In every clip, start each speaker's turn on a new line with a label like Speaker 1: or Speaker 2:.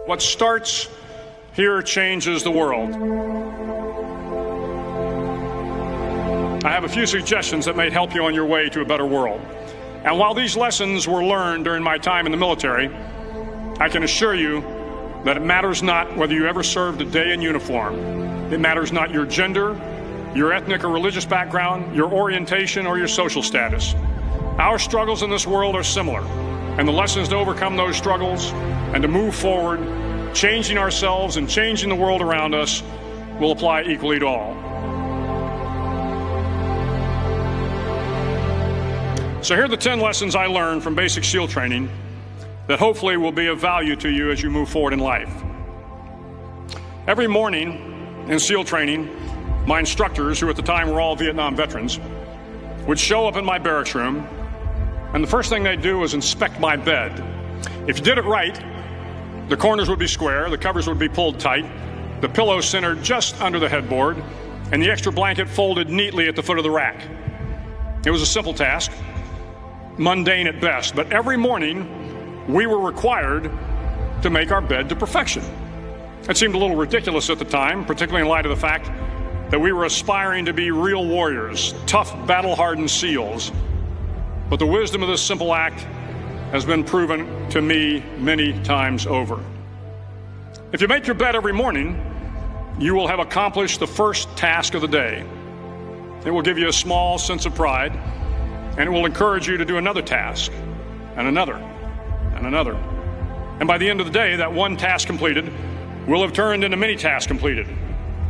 Speaker 1: What starts here changes the world. I have a few suggestions that may help you on your way to a better world. And while these lessons were learned during my time in the military, I can assure you that it matters not whether you ever served a day in uniform. It matters not your gender, your ethnic or religious background, your orientation, or your social status. Our struggles in this world are similar, and the lessons to overcome those struggles and to move forward, changing ourselves and changing the world around us, will apply equally to all. So here are the 10 lessons I learned from basic SEAL training that hopefully will be of value to you as you move forward in life. Every morning in SEAL training, my instructors, who at the time were all Vietnam veterans, would show up in my barracks room, and the first thing they'd do was inspect my bed. If you did it right, the corners would be square, the covers would be pulled tight, the pillow centered just under the headboard, and the extra blanket folded neatly at the foot of the rack. It was a simple task, mundane at best, but every morning we were required to make our bed to perfection. It seemed a little ridiculous at the time, particularly in light of the fact that we were aspiring to be real warriors, tough, battle-hardened SEALs. But the wisdom of this simple act has been proven to me many times over. If you make your bed every morning, you will have accomplished the first task of the day. It will give you a small sense of pride, and it will encourage you to do another task, and another, and another. And by the end of the day, that one task completed will have turned into many tasks completed.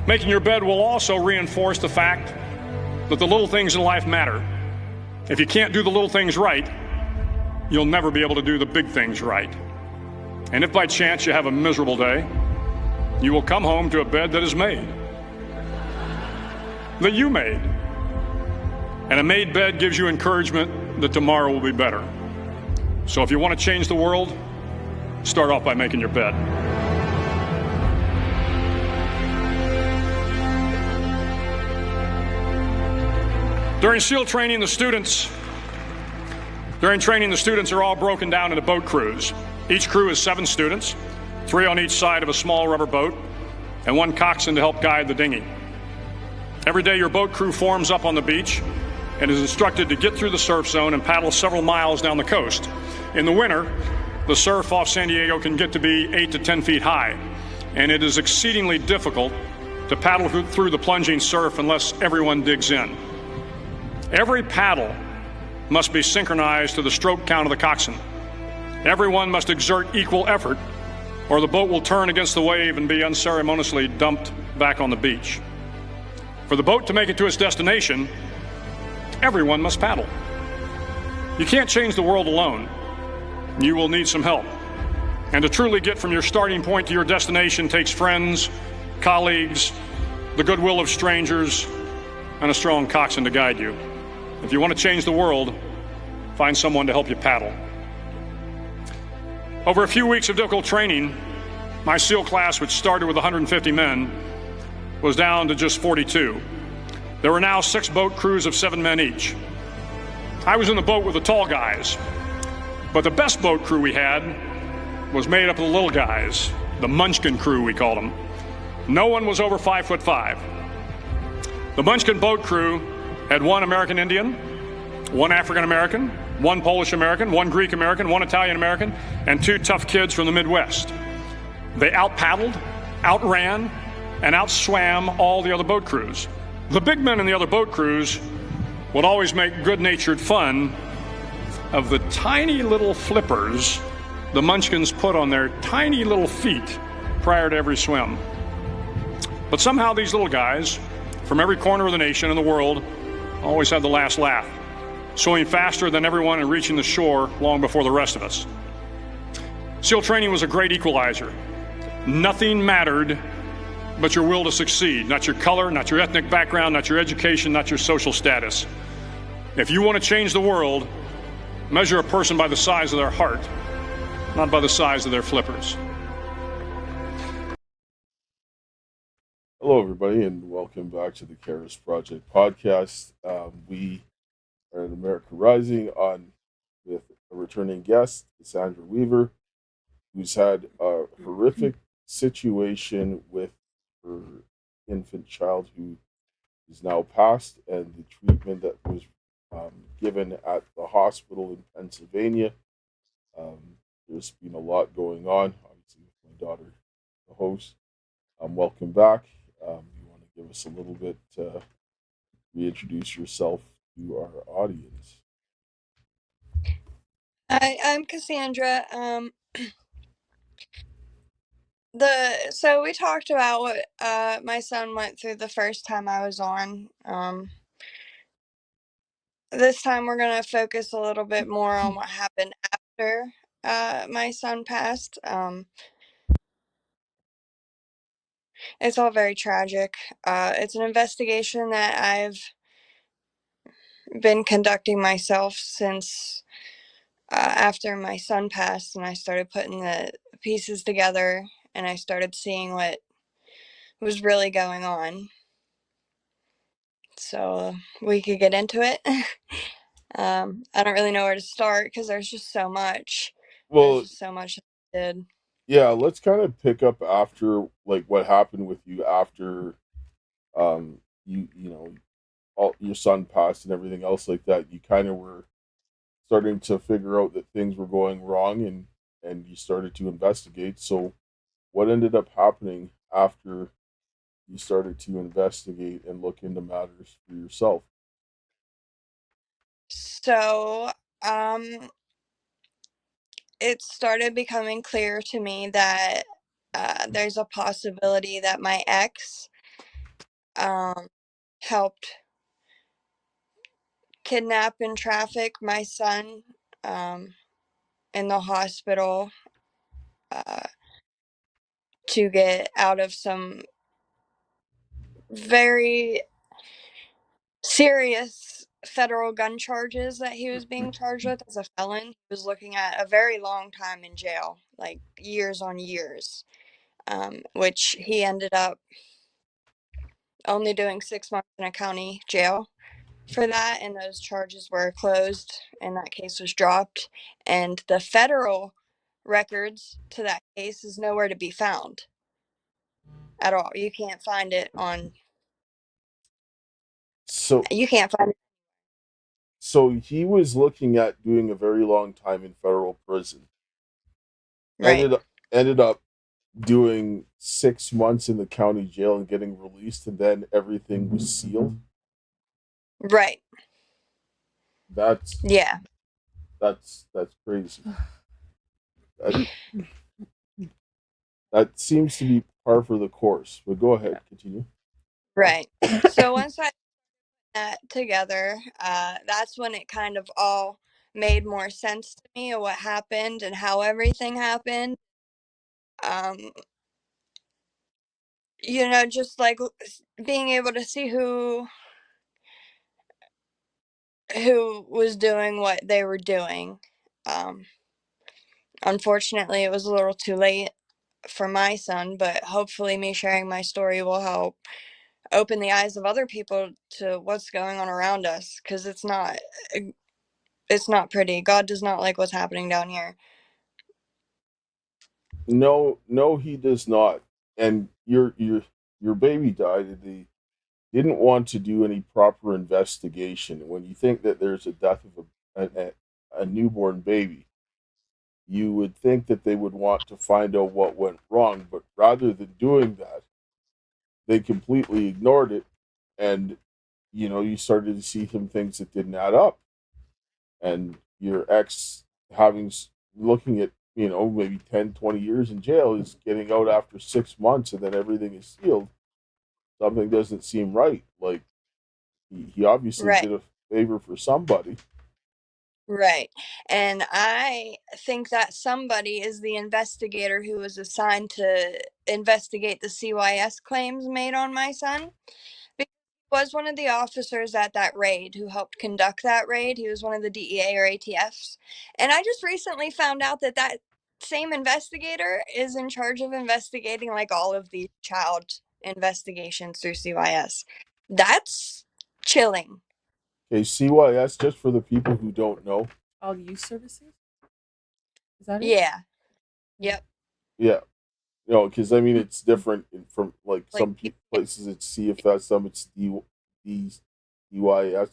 Speaker 1: Making your bed will also reinforce the fact that the little things in life matter. If you can't do the little things right, you'll never be able to do the big things right. And if by chance you have a miserable day, you will come home to a bed that is made, that you made. And a made bed gives you encouragement that tomorrow will be better. So if you want to change the world, start off by making your bed. During SEAL training, the students are all broken down into boat crews. Each crew is 7 students, 3 on each side of a small rubber boat, and 1 coxswain to help guide the dinghy. Every day your boat crew forms up on the beach and is instructed to get through the surf zone and paddle several miles down the coast. In the winter, the surf off San Diego can get to be 8 to 10 feet high, and it is exceedingly difficult to paddle through the plunging surf unless everyone digs in. Every paddle must be synchronized to the stroke count of the coxswain. Everyone must exert equal effort, or the boat will turn against the wave and be unceremoniously dumped back on the beach. For the boat to make it to its destination, everyone must paddle. You can't change the world alone. You will need some help. And to truly get from your starting point to your destination takes friends, colleagues, the goodwill of strangers, and a strong coxswain to guide you. If you want to change the world, find someone to help you paddle. Over a few weeks of difficult training, my SEAL class, which started with 150 men, was down to just 42. There were now 6 boat crews of 7 men each. I was in the boat with the tall guys, but the best boat crew we had was made up of the little guys, the Munchkin crew, we called them. No one was over 5'5". The Munchkin boat crew had 1 American Indian, 1 African American, 1 Polish American, 1 Greek American, 1 Italian American, and 2 tough kids from the Midwest. They out-paddled, outran, and outswam all the other boat crews. The big men in the other boat crews would always make good-natured fun of the tiny little flippers the Munchkins put on their tiny little feet prior to every swim. But somehow these little guys from every corner of the nation and the world always had the last laugh, swimming faster than everyone and reaching the shore long before the rest of us. SEAL training was a great equalizer. Nothing mattered but your will to succeed, not your color, not your ethnic background, not your education, not your social status. If you want to change the world, measure a person by the size of their heart, not by the size of their flippers.
Speaker 2: Hello, everybody, and welcome back to the Karis Project podcast. We are at America Rising with a returning guest, Sandra Weaver, who's had a horrific situation with her infant child who is now passed, and the treatment that was given at the hospital in Pennsylvania. Um, there's been a lot going on, obviously, with my daughter, the host. Welcome back. You want to give us a little bit, reintroduce yourself to our audience?
Speaker 3: I'm Cassandra. So we talked about what my son went through the first time I was on. This time we're gonna focus a little bit more on what happened after my son passed. It's all very tragic. It's an investigation that I've been conducting myself since after my son passed, and I started putting the pieces together, and I started seeing what was really going on. So we could get into it. I don't really know where to start because there's just so much. There's
Speaker 2: Well,
Speaker 3: just so much I did.
Speaker 2: yeah, let's kind of pick up after, like, what happened with you after you know, all your son passed and everything else like that. You kind of were starting to figure out that things were going wrong, and you started to investigate. So what ended up happening after you started to investigate and look into matters for yourself?
Speaker 3: So, it started becoming clear to me that there's a possibility that my ex um, helped kidnap and traffic my son um, in the hospital uh, to get out of some very serious federal gun charges that he was being charged with as a felon. He was looking at a very long time in jail, like years on years, which he ended up only doing 6 months in a county jail for that, and those charges were closed, and that case was dropped. And the federal records to that case is nowhere to be found at all. You can't find it on.
Speaker 2: So
Speaker 3: You can't find it.
Speaker 2: so he was looking at doing a very long time in federal prison.
Speaker 3: Right.
Speaker 2: Ended up doing 6 months in the county jail and getting released, and then everything was sealed.
Speaker 3: Right.
Speaker 2: That's
Speaker 3: Yeah.
Speaker 2: that's crazy. That, that seems to be par for the course. But go ahead, continue.
Speaker 3: Right. So once I put that together, that's when it kind of all made more sense to me of what happened and how everything happened. Um, just like being able to see who was doing what they were doing. Um, Unfortunately, it was a little too late for my son, but hopefully, me sharing my story will help open the eyes of other people to what's going on around us, because it's not pretty. God does not like what's happening down here.
Speaker 2: No, no, he does not. And your baby died, and they didn't want to do any proper investigation. When you think that there's a death of a newborn baby, you would think that they would want to find out what went wrong. But rather than doing that, they completely ignored it, and you started to see some things that didn't add up. And your ex having looking at maybe 10, 20 years in jail is getting out after 6 months, and then everything is sealed. Something doesn't seem right. Like, he obviously
Speaker 3: Right.
Speaker 2: did a favor for somebody.
Speaker 3: Right. And I think that somebody is the investigator who was assigned to investigate the CYS claims made on my son. Because he was one of the officers at that raid who helped conduct that raid. He was one of the DEA or ATFs. And I just recently found out that that same investigator is in charge of investigating like all of these child investigations through CYS. That's chilling.
Speaker 2: Okay, CYS, just for the people who don't know.
Speaker 4: All youth services? Is that it?
Speaker 3: Yeah. Yep.
Speaker 2: Yeah. You know, because I mean, it's different from like
Speaker 3: Like,
Speaker 2: some places it's CFS, some it's DYS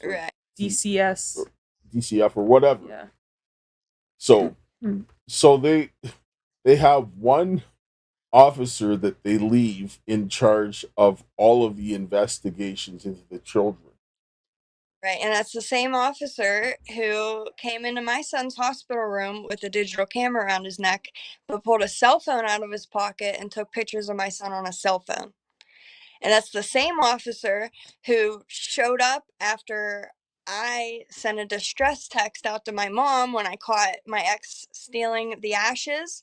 Speaker 2: or
Speaker 3: right.
Speaker 4: DCS.
Speaker 2: or DCF or whatever.
Speaker 4: Yeah.
Speaker 2: So
Speaker 4: Hmm.
Speaker 2: so they have one officer that they leave in charge of all of the investigations into the children.
Speaker 3: Right, and that's the same officer who came into my son's hospital room with a digital camera around his neck, but pulled a cell phone out of his pocket and took pictures of my son on a cell phone. And that's the same officer who showed up after I sent a distress text out to my mom when I caught my ex stealing the ashes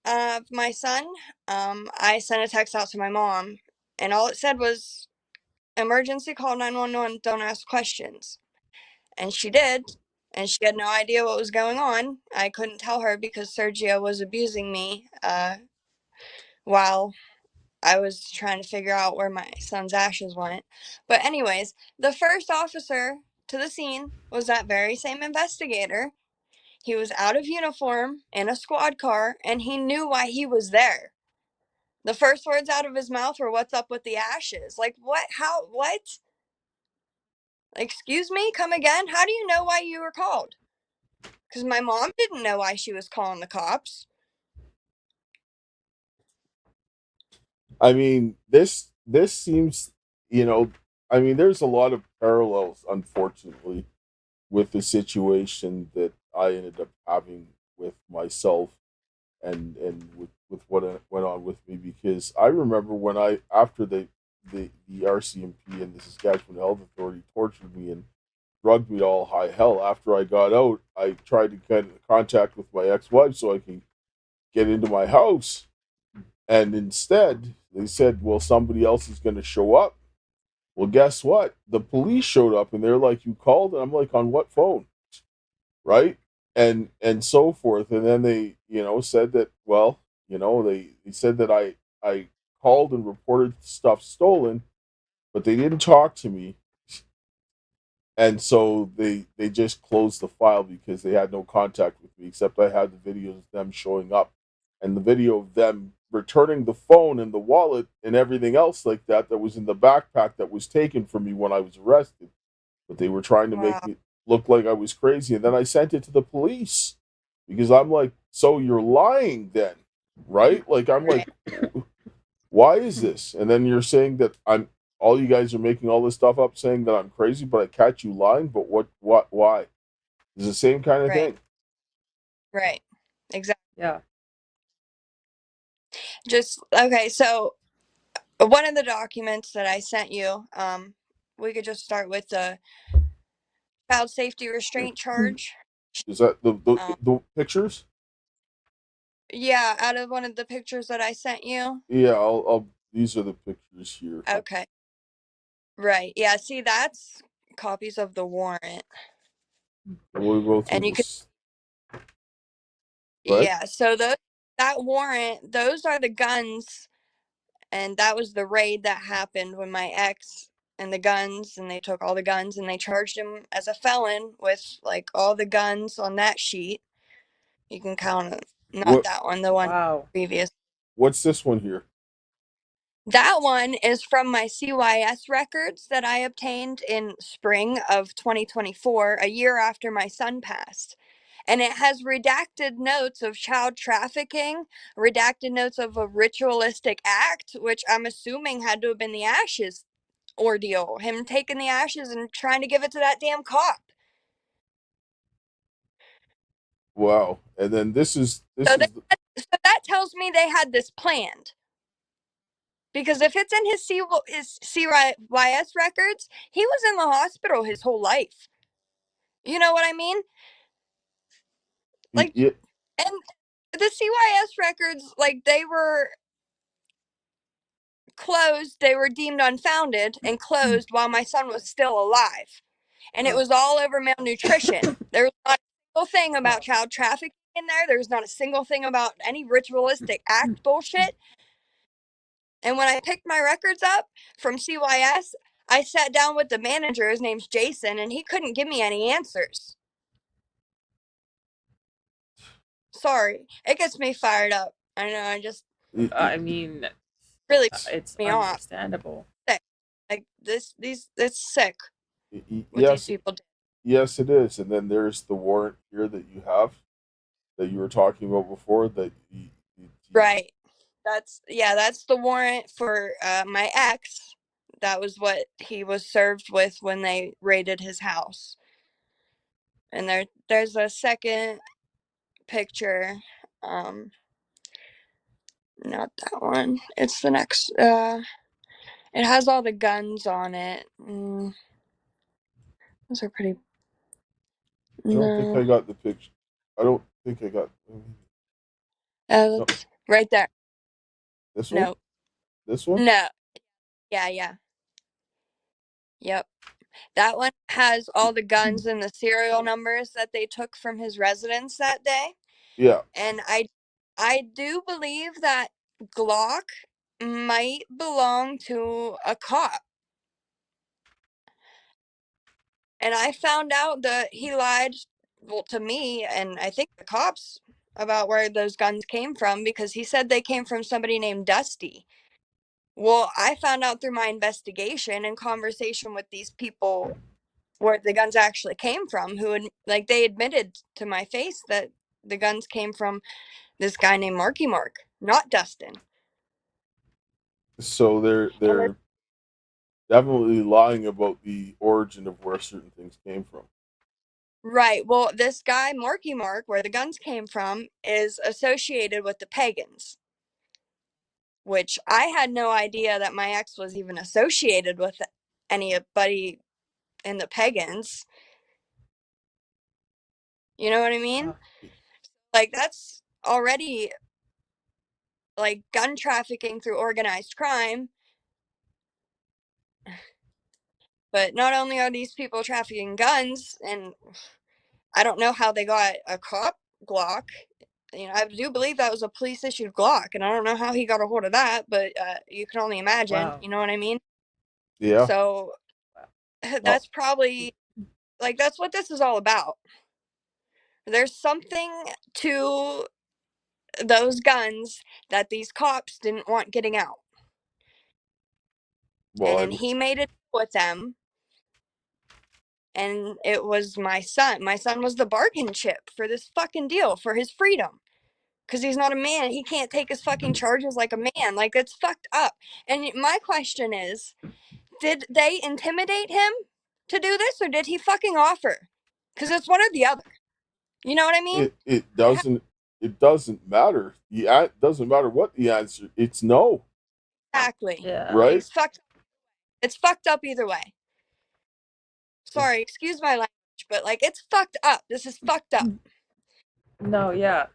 Speaker 3: of my son. I sent a text out to my mom, and all it said was, emergency call 911, don't ask questions. And she did, and she had no idea what was going on. I couldn't tell her because Sergio was abusing me while I was trying to figure out where my son's ashes went. But, anyways, the first officer to the scene was that very same investigator. He was out of uniform in a squad car, and he knew why he was there. The first words out of his mouth were, "What's up with the ashes?" Like, what? How? What? Excuse me? Come again? How do you know why you were called? Because my mom didn't know why she was calling the cops.
Speaker 2: I mean, this seems, you know, I mean, there's a lot of parallels, unfortunately, with the situation that I ended up having with myself and with what went on with me, because I remember when I after the RCMP and the Saskatchewan Health Authority tortured me and drugged me to all high hell. After I got out, I tried to get in contact with my ex-wife so I could get into my house, and instead they said, well, somebody else is going to show up. Well, guess what? The police showed up and they're like, you called? And I'm like, on what phone? Right? And so forth. And then they, you know, said that, well, you know, they said that I called and reported stuff stolen, but they didn't talk to me. And so they just closed the file because they had no contact with me, except I had the videos of them showing up and the video of them returning the phone and the wallet and everything else like that that was in the backpack that was taken from me when I was arrested. But they were trying to make
Speaker 3: Wow.
Speaker 2: me look like I was crazy, and then I sent it to the police because I'm like, so you're lying then, right? Like I'm
Speaker 3: Right.
Speaker 2: like, why is this? And then you're saying that I'm all you guys are making all this stuff up, saying that I'm crazy, but I catch you lying. But what, why? It's the same kind of
Speaker 3: Right.
Speaker 2: thing.
Speaker 3: Right. Exactly.
Speaker 4: Yeah.
Speaker 3: Just okay. So one of the documents that I sent you, we could just start with the child safety restraint charge.
Speaker 2: Is that
Speaker 3: Um,
Speaker 2: the pictures?
Speaker 3: yeah, out of one of the pictures that I sent you.
Speaker 2: Yeah, I'll. These are the pictures here.
Speaker 3: Okay. Right. Yeah. See, that's copies of the warrant,
Speaker 2: We'll go through
Speaker 3: and you could.
Speaker 2: this. Go ahead.
Speaker 3: Yeah. So that warrant, those are the guns, and that was the raid that happened when my ex and the guns, and they took all the guns and they charged him as a felon with like all the guns on that sheet. You can count it. Not
Speaker 2: What
Speaker 3: that one, the one
Speaker 4: Wow.
Speaker 3: previous.
Speaker 2: what's this one here?
Speaker 3: That one is from my CYS records that I obtained in spring of 2024, a year after my son passed. And it has redacted notes of child trafficking, redacted notes of a ritualistic act, which I'm assuming had to have been the ashes ordeal. Him taking the ashes and trying to give it to that damn cop.
Speaker 2: Wow. And then this is
Speaker 3: So that tells me they had this planned. Because if it's in his CYS records, he was in the hospital his whole life. You know what I mean? Like,
Speaker 2: yeah,
Speaker 3: and the CYS records, like, they were closed, they were deemed unfounded and closed while my son was still alive. And it was all over malnutrition. There was not a single thing about child trafficking in there. There was not a single thing about any ritualistic act bullshit. And when I picked my records up from CYS, I sat down with the manager, his name's Jason, and he couldn't give me any answers. Sorry. It gets me fired up. I know,
Speaker 4: I mean,
Speaker 3: Really
Speaker 4: it's
Speaker 3: me off.
Speaker 4: understandable.
Speaker 3: Sick. Like it's sick what these
Speaker 2: yes,
Speaker 3: people do.
Speaker 2: yes, it is. And then there's the warrant here that you have that you were talking about before that
Speaker 3: Right. That's the warrant for my ex. That was what he was served with when they raided his house. And there's a second picture. Not that one. It's the next. It has all the guns on it. Those are pretty.
Speaker 2: I don't think
Speaker 3: No.
Speaker 2: I got the picture. I don't think I got no,
Speaker 3: That's right there.
Speaker 2: this one.
Speaker 3: No.
Speaker 2: This one.
Speaker 3: No. Yeah. Yep. That one has all the guns and the serial numbers that they took from his residence that day.
Speaker 2: Yeah.
Speaker 3: And I do believe that Glock might belong to a cop. And I found out that he lied, well, to me and I think the cops about where those guns came from because he said they came from somebody named Dusty. Well, I found out through my investigation and conversation with these people where the guns actually came from, who had, like, they admitted to my face that the guns came from this guy named Marky Mark, not Dustin.
Speaker 2: So they're definitely lying about the origin of where certain things came from.
Speaker 3: Right. Well, this guy, Marky Mark, where the guns came from, is associated with the pagans, which I had no idea that my ex was even associated with anybody in the pagans. You know what I mean? Like, that's already like gun trafficking through organized crime. But not only are these people trafficking guns, and I don't know how they got a cop Glock. I do believe that was a police issued Glock, and I don't know how he got a hold of that, but you can only imagine.
Speaker 4: Wow.
Speaker 3: You know what I mean?
Speaker 2: Yeah.
Speaker 3: So that's probably like that's what this is all about. There's something to those guns that these cops didn't want getting out.
Speaker 2: Well,
Speaker 3: And he made it with them. And it was my son. My son was the bargain chip for this fucking deal, for his freedom. Because he's not a man. He can't take his fucking charges like a man. Like, it's fucked up. And my question is, did they intimidate him to do this, or did he fucking offer? Because it's one or the other. You know what I mean?
Speaker 2: it doesn't matter. It doesn't matter what the answer. It's no.
Speaker 3: Exactly.
Speaker 4: Yeah.
Speaker 2: Right.
Speaker 3: It's fucked up either way. Sorry, excuse my language, but like, it's fucked up. This is fucked up.
Speaker 4: No, yeah.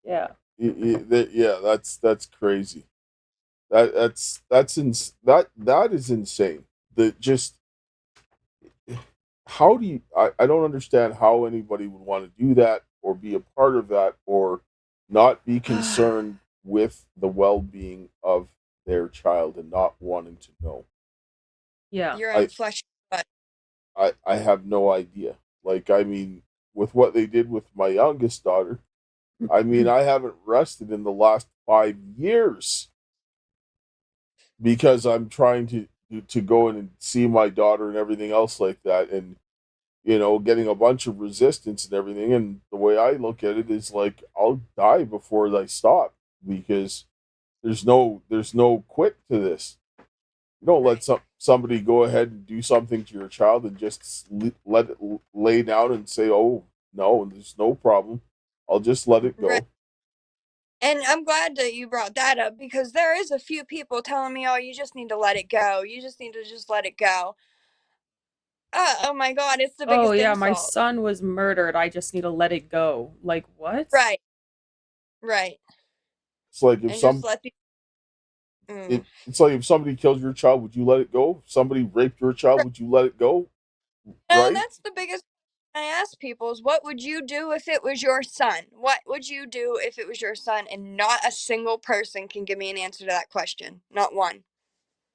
Speaker 2: Yeah, that's crazy. That is insane. That just how do you? I don't understand how anybody would want to do that or be a part of that or not be concerned with the well-being of their child and not wanting to know.
Speaker 4: Yeah.
Speaker 3: Your own flesh. But
Speaker 2: I have no idea. Like, I mean, with what they did with my youngest daughter, I mean, I haven't rested in the last 5 years because I'm trying to go in and see my daughter and everything else like that, and getting a bunch of resistance and everything. And the way I look at it is like I'll die before I stop because there's no quit to this. You don't let somebody go ahead and do something to your child and just let it lay down and say, "Oh no, there's no problem. I'll just let it go."
Speaker 3: Right. And I'm glad that you brought that up because there is a few people telling me, "Oh, you just need to let it go. You just need to just let it go." Oh my God, it's the biggest
Speaker 4: Oh yeah, my
Speaker 3: insult.
Speaker 4: son was murdered. I just need to let it go. Like what?
Speaker 3: Right.
Speaker 2: It's like if
Speaker 3: And just let the.
Speaker 2: it's like if somebody kills your child, would you let it go? If somebody raped your child, would you let it go?
Speaker 3: No,
Speaker 2: Right?
Speaker 3: that's the biggest I ask people is what would you do if it was your son? What would you do if it was your son? And not a single person can give me an answer to that question. Not one.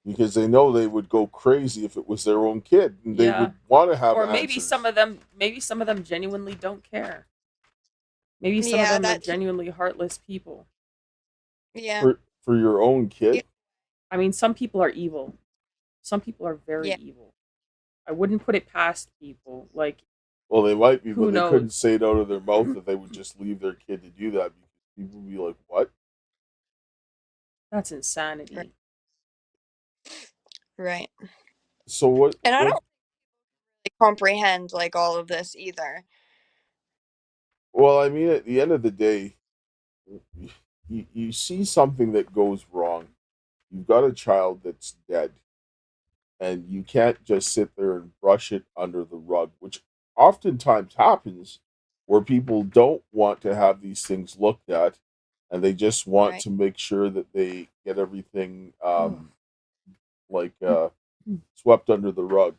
Speaker 2: Because they know they would go crazy if it was their own kid, and they would want to have
Speaker 4: or
Speaker 2: answers.
Speaker 4: maybe some of them genuinely don't care. Maybe some of them are genuinely heartless people.
Speaker 3: Yeah.
Speaker 2: for your own kid.
Speaker 4: I mean, some people are evil. Some people are very
Speaker 3: Yeah.
Speaker 4: evil. I wouldn't put it past people. Like,
Speaker 2: Well, they might be,
Speaker 4: who
Speaker 2: but they couldn't
Speaker 4: knows?
Speaker 2: say it out of their mouth that they would just leave their kid to do that because people would be like, "What?"
Speaker 4: That's insanity.
Speaker 3: Right.
Speaker 2: So what?
Speaker 3: And I
Speaker 2: What?
Speaker 3: don't comprehend like all of this either.
Speaker 2: Well, I mean, at the end of the day, you see something that goes wrong. You've got a child that's dead, and you can't just sit there and brush it under the rug, which oftentimes happens where people don't want to have these things looked at and they just want
Speaker 3: Right.
Speaker 2: to make sure that they get everything like swept under the rug.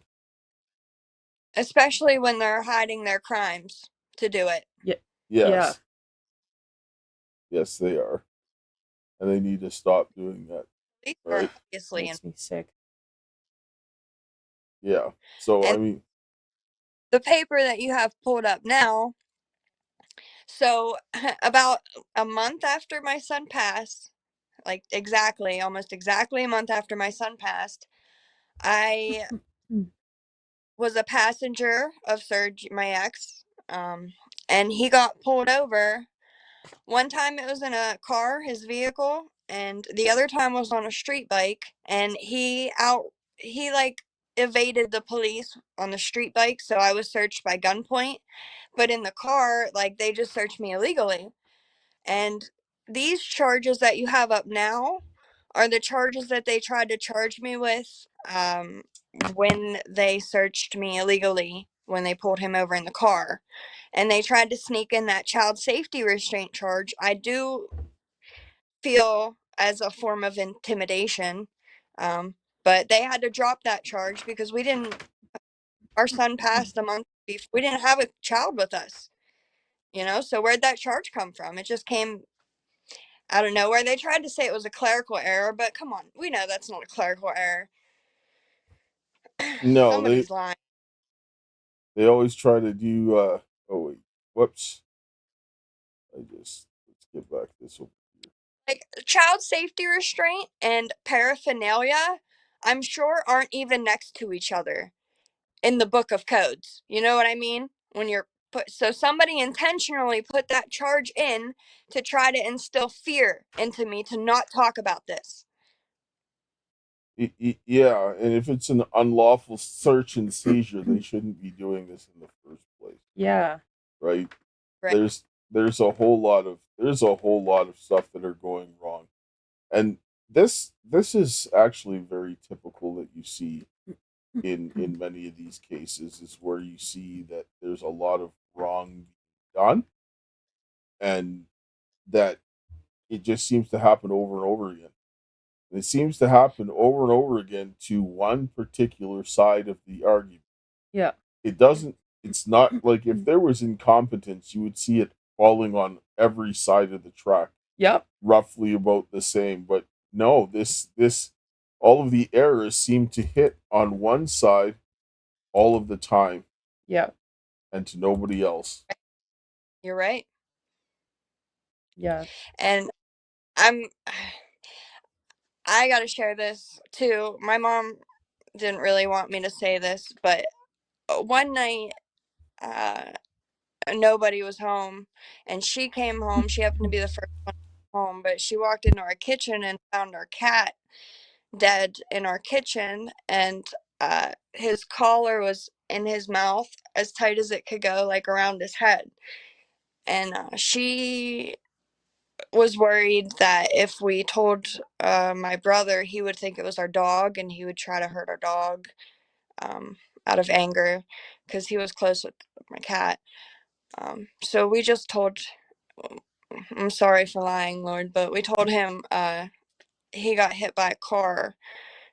Speaker 3: Especially when they're hiding their crimes to do it.
Speaker 4: Yeah. Yeah.
Speaker 2: Yes, yes, they are, and they need to stop doing that.
Speaker 3: These are
Speaker 2: Right?
Speaker 3: obviously
Speaker 4: Makes me sick.
Speaker 2: Yeah. So I
Speaker 3: and
Speaker 2: mean,
Speaker 3: the paper that you have pulled up now. So about a month after my son passed, like almost exactly a month after my son passed, I was a passenger of Serge, my ex, and he got pulled over. One time it was in a car, his vehicle, and the other time was on a street bike, and he like evaded the police on the street bike, so I was searched by gunpoint. But in the car, like they just searched me illegally. And these charges that you have up now are the charges that they tried to charge me with when they searched me illegally when they pulled him over in the car. And they tried to sneak in that child safety restraint charge. I do feel as a form of intimidation. But they had to drop that charge because our son passed a month before. We didn't have a child with us, so where'd that charge come from? It just came out of nowhere. They tried to say it was a clerical error, but come on, we know that's not a clerical error.
Speaker 2: no,
Speaker 3: Somebody's lying.
Speaker 2: they always try to do. Oh wait, whoops! Let's get back this over here.
Speaker 3: Like child safety restraint and paraphernalia, I'm sure aren't even next to each other in the book of codes. You know what I mean? So somebody intentionally put that charge in to try to instill fear into me to not talk about this.
Speaker 2: Yeah, and if it's an unlawful search and seizure, they shouldn't be doing this in the first place,
Speaker 4: Yeah.
Speaker 2: right?
Speaker 3: Right.
Speaker 2: There's a whole lot of stuff that are going wrong, and this is actually very typical that you see in many of these cases is where you see that there's a lot of wrong done, and that it just seems to happen over and over again. And it seems to happen over and over again to one particular side of the argument.
Speaker 4: Yeah.
Speaker 2: It doesn't, it's not like if there was incompetence, you would see it falling on every side of the track,
Speaker 4: Yep.
Speaker 2: roughly about the same. But no, all of the errors seem to hit on one side all of the time
Speaker 4: Yeah.
Speaker 2: and to nobody else.
Speaker 3: You're right.
Speaker 4: Yeah.
Speaker 3: And I got to share this too. My mom didn't really want me to say this, but one night, nobody was home, and she came home. She happened to be the first one home, but she walked into our kitchen and found our cat dead in our kitchen, and his collar was in his mouth as tight as it could go, like around his head. And she was worried that if we told my brother, he would think it was our dog and he would try to hurt our dog out of anger because he was close with my cat. So we just told, I'm sorry for lying, Lord, but we told him he got hit by a car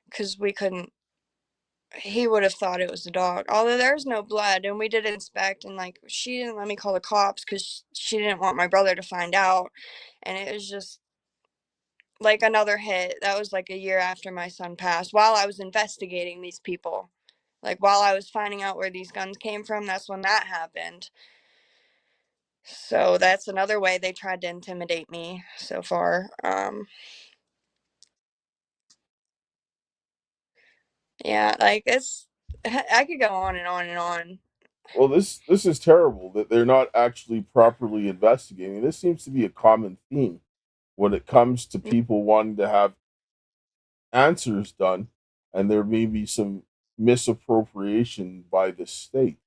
Speaker 3: because he would have thought it was a dog. Although there's no blood, and we did inspect, and like she didn't let me call the cops because she didn't want my brother to find out, and it was just like another hit. That was like a year after my son passed, while I was investigating these people. Like while I was finding out where these guns came from, that's when that happened. So that's another way they tried to intimidate me so far. Yeah, like I could go on and on and on.
Speaker 2: Well, this is terrible that they're not actually properly investigating. This seems to be a common theme when it comes to people wanting to have answers done, and there may be some misappropriation by the state,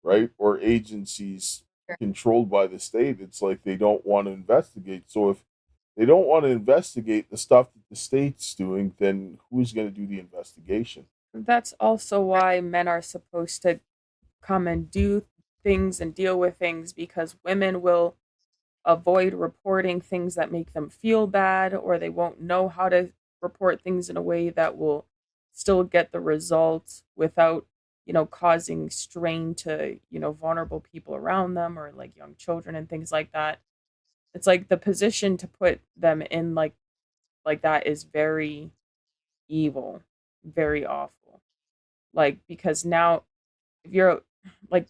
Speaker 2: right? Or agencies controlled by the state. It's like they don't want to investigate. So if they don't want to investigate the stuff that the state's doing, then who's going to do the investigation?
Speaker 4: That's also why men are supposed to come and do things and deal with things, because women will avoid reporting things that make them feel bad, or they won't know how to report things in a way that will still get the results without, causing strain to, vulnerable people around them, or like young children and things like that. It's like the position to put them in, like that, is very evil, very awful. Like, because now, if you're like,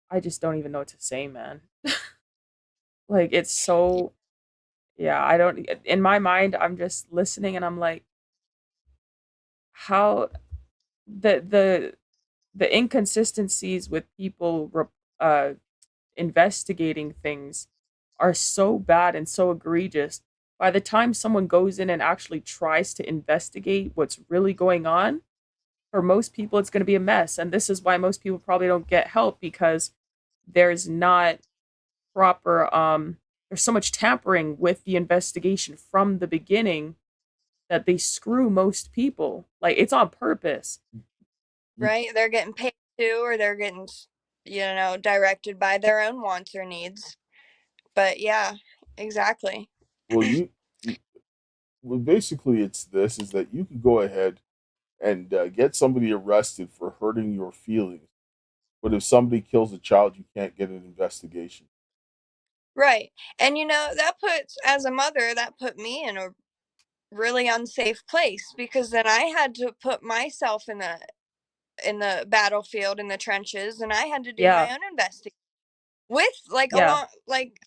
Speaker 4: I just don't even know what to say, man. Like, it's so, yeah, I don't, in my mind, I'm just listening and I'm like, how the the inconsistencies with people investigating things are so bad and so egregious. By the time someone goes in and actually tries to investigate what's really going on, for most people, it's going to be a mess. And this is why most people probably don't get help, because there's not proper, there's so much tampering with the investigation from the beginning that they screw most people. Like, it's on purpose.
Speaker 3: Right? They're getting paid to, or they're getting, directed by their own wants or needs. But yeah, exactly.
Speaker 2: Well, well, basically, it's this: is that you could go ahead and get somebody arrested for hurting your feelings, but if somebody kills a child, you can't get an investigation.
Speaker 3: Right. And that puts, as a mother, that put me in a really unsafe place, because then I had to put myself in the battlefield, in the trenches, and I had to do
Speaker 4: Yeah,
Speaker 3: my own investigation with, like,
Speaker 4: yeah.
Speaker 3: along, like,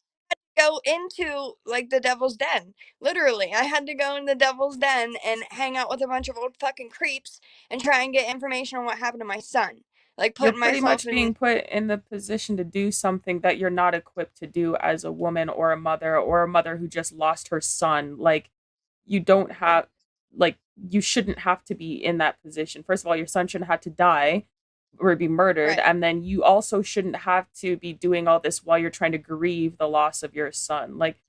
Speaker 3: go into, like, the devil's den. Literally, I had to go in the devil's den and hang out with a bunch of old fucking creeps and try and get information on what happened to my son. Like,
Speaker 4: You're
Speaker 3: putting
Speaker 4: pretty
Speaker 3: myself
Speaker 4: much
Speaker 3: in.
Speaker 4: being put in the position to do something that you're not equipped to do as a woman, or a mother who just lost her son. Like, you don't have, like, you shouldn't have to be in that position. First of all, your son shouldn't have to die or be murdered,
Speaker 3: Right.
Speaker 4: and then you also shouldn't have to be doing all this while you're trying to grieve the loss of your son. Like,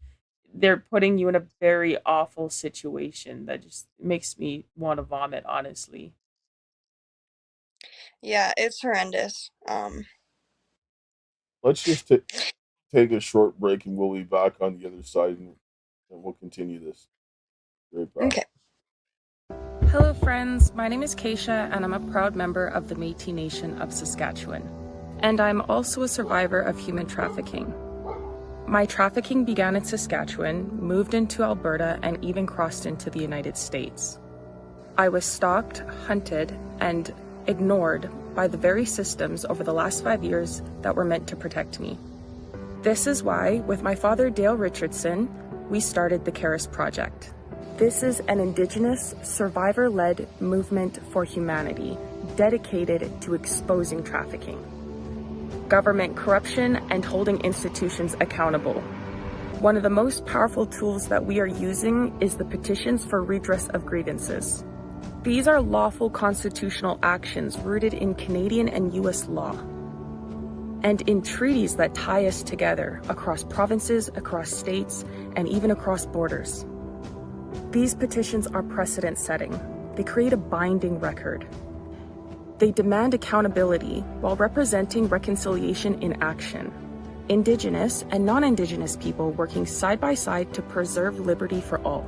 Speaker 4: they're putting you in a very awful situation that just makes me want to vomit, honestly.
Speaker 3: Yeah, it's horrendous.
Speaker 2: Let's just take a short break, and we'll be back on the other side, and we'll continue this right back.
Speaker 3: Okay.
Speaker 4: Hello, friends. My name is Keisha, and I'm a proud member of the Métis Nation of Saskatchewan. And I'm also a survivor of human trafficking. My trafficking began in Saskatchewan, moved into Alberta, and even crossed into the United States. I was stalked, hunted, and ignored by the very systems over the last 5 years that were meant to protect me. This is why, with my father Dale Richardson, we started the Caris Project. This is an Indigenous, survivor-led movement for humanity dedicated to exposing trafficking, government corruption, and holding institutions accountable. One of the most powerful tools that we are using is the petitions for redress of grievances. These are lawful constitutional actions rooted in Canadian and US law, and in treaties that tie us together across provinces, across states, and even across borders. These petitions are precedent-setting. They create a binding record. They demand accountability while representing reconciliation in action. Indigenous and non-Indigenous people working side by side to preserve liberty for all.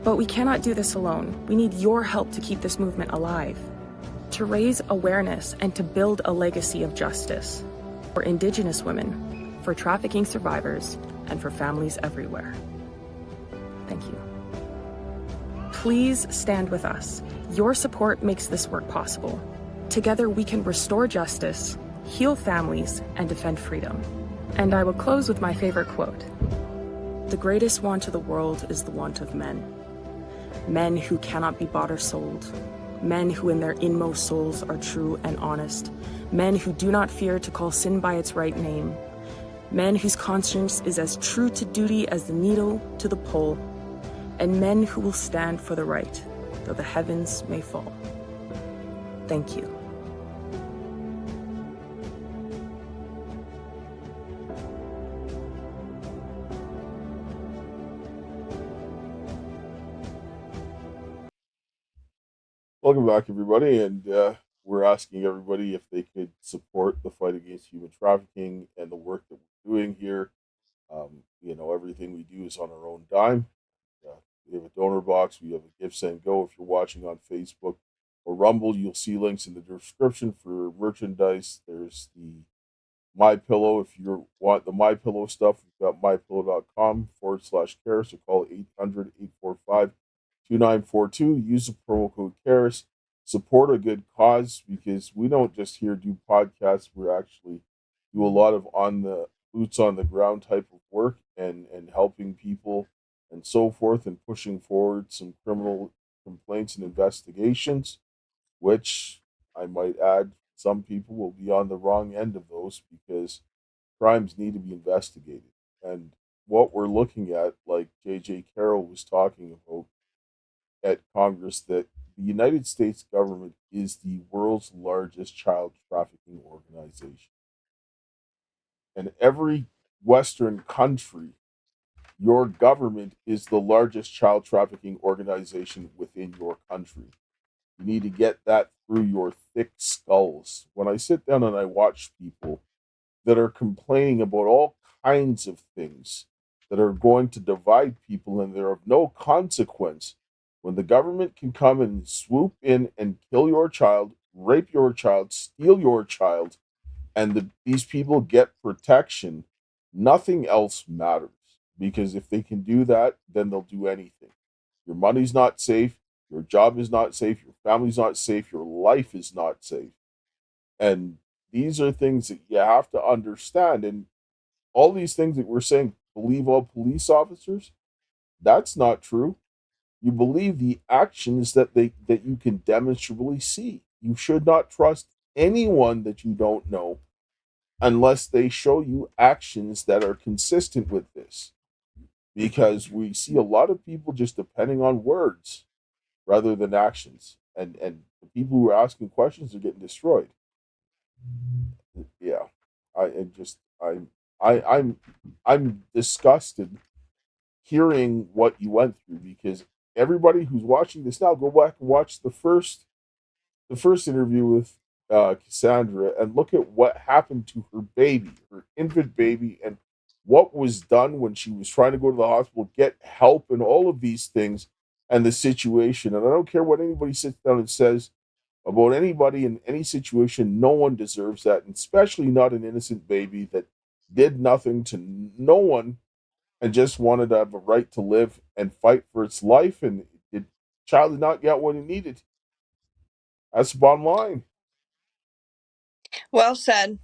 Speaker 4: But we cannot do this alone. We need your help to keep this movement alive, to raise awareness and to build a legacy of justice for Indigenous women, for trafficking survivors, and for families everywhere. Thank you. Please stand with us. Your support makes this work possible. Together we can restore justice, heal families, and defend freedom. And I will close with my favorite quote. The greatest want of the world is the want of men. men who cannot be bought or sold, men who in their inmost souls are true and honest, men who do not fear to call sin by its right name, men whose conscience is as true to duty as the needle to the pole, and men who will stand for the right, though the heavens may fall. Thank you.
Speaker 2: Welcome back, everybody, and we're asking everybody if they could support the fight against human trafficking and the work that we're doing here. Everything we do is on our own dime. We have a donor box, we have a Give Send Go. If you're watching on Facebook or Rumble, you'll see links in the description for merchandise. There's the My Pillow. If you want the My Pillow stuff, we've got mypillow.com/Karis, so call 800-845-2942. Use the promo code Karis. Support a good cause, because we don't just here do podcasts. We actually do a lot of on the boots on the ground type of work, and helping people and so forth, and pushing forward some criminal complaints and investigations, which I might add, some people will be on the wrong end of those, because crimes need to be investigated. And what we're looking at, like JJ Carroll was talking about at Congress, that the United States government is the world's largest child trafficking organization. And every Western country, your government is the largest child trafficking organization within your country. You need to get that through your thick skulls. When I sit down and I watch people that are complaining about all kinds of things that are going to divide people and they're of no consequence, when the government can come and swoop in and kill your child, rape your child, steal your child, and these people get protection, nothing else matters. Because if they can do that, then they'll do anything. Your money's not safe, your job is not safe, your family's not safe, your life is not safe. And these are things that you have to understand. And all these things that we're saying, believe all police officers, that's not true. You believe the actions that you can demonstrably see. You should not trust anyone that you don't know unless they show you actions that are consistent with this. Because we see a lot of people just depending on words rather than actions. And the people who are asking questions are getting destroyed. Yeah. I'm disgusted hearing what you went through, because everybody who's watching this now, go back and watch the first interview with Cassandra, and look at what happened to her baby, her infant baby, and what was done when she was trying to go to the hospital, get help, and all of these things, and the situation. And I don't care what anybody sits down and says about anybody in any situation. No one deserves that, and especially not an innocent baby that did nothing to no one and just wanted to have a right to live and fight for its life, and the child did not get what it needed. That's the bottom line.
Speaker 3: Well said.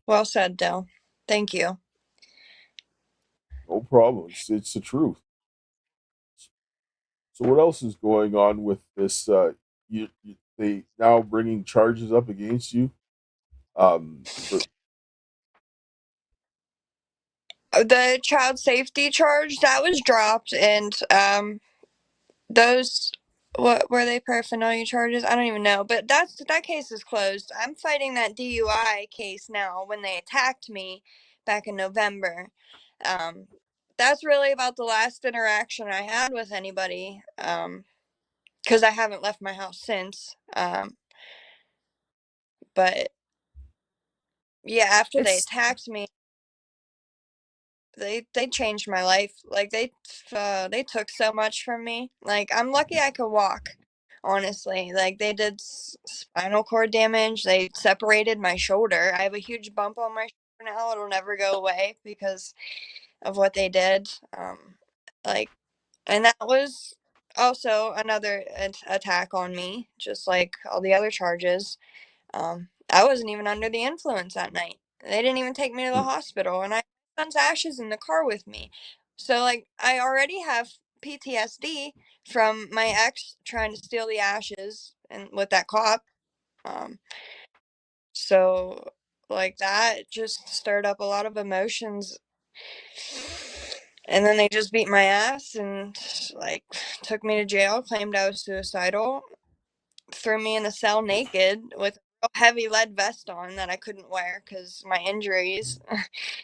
Speaker 3: Well said, Dell. Thank you.
Speaker 2: No problem. It's the truth. So what else is going on with this? They now bringing charges up against you. For
Speaker 3: The child safety charge that was dropped, and those, what were they, paraphernalia charges? I don't even know, but that case is closed. I'm fighting that DUI case now. When they attacked me back in November, that's really about the last interaction I had with anybody, because I haven't left my house since. But yeah, after they attacked me, they changed my life. Like they took so much from me. Like, I'm lucky I could walk, honestly. Like, they did spinal cord damage. They separated my shoulder. I have a huge bump on my shoulder now. It'll never go away because of what they did. Like, and that was also another attack on me, just like all the other charges. I wasn't even under the influence that night. They didn't even take me to the hospital, and I had my son's ashes in the car with me. So, like, I already have PTSD from my ex trying to steal the ashes and with that cop. So like that just stirred up a lot of emotions. And then they just beat my ass and like took me to jail, claimed I was suicidal, threw me in a cell naked with a heavy lead vest on that I couldn't wear because my injuries.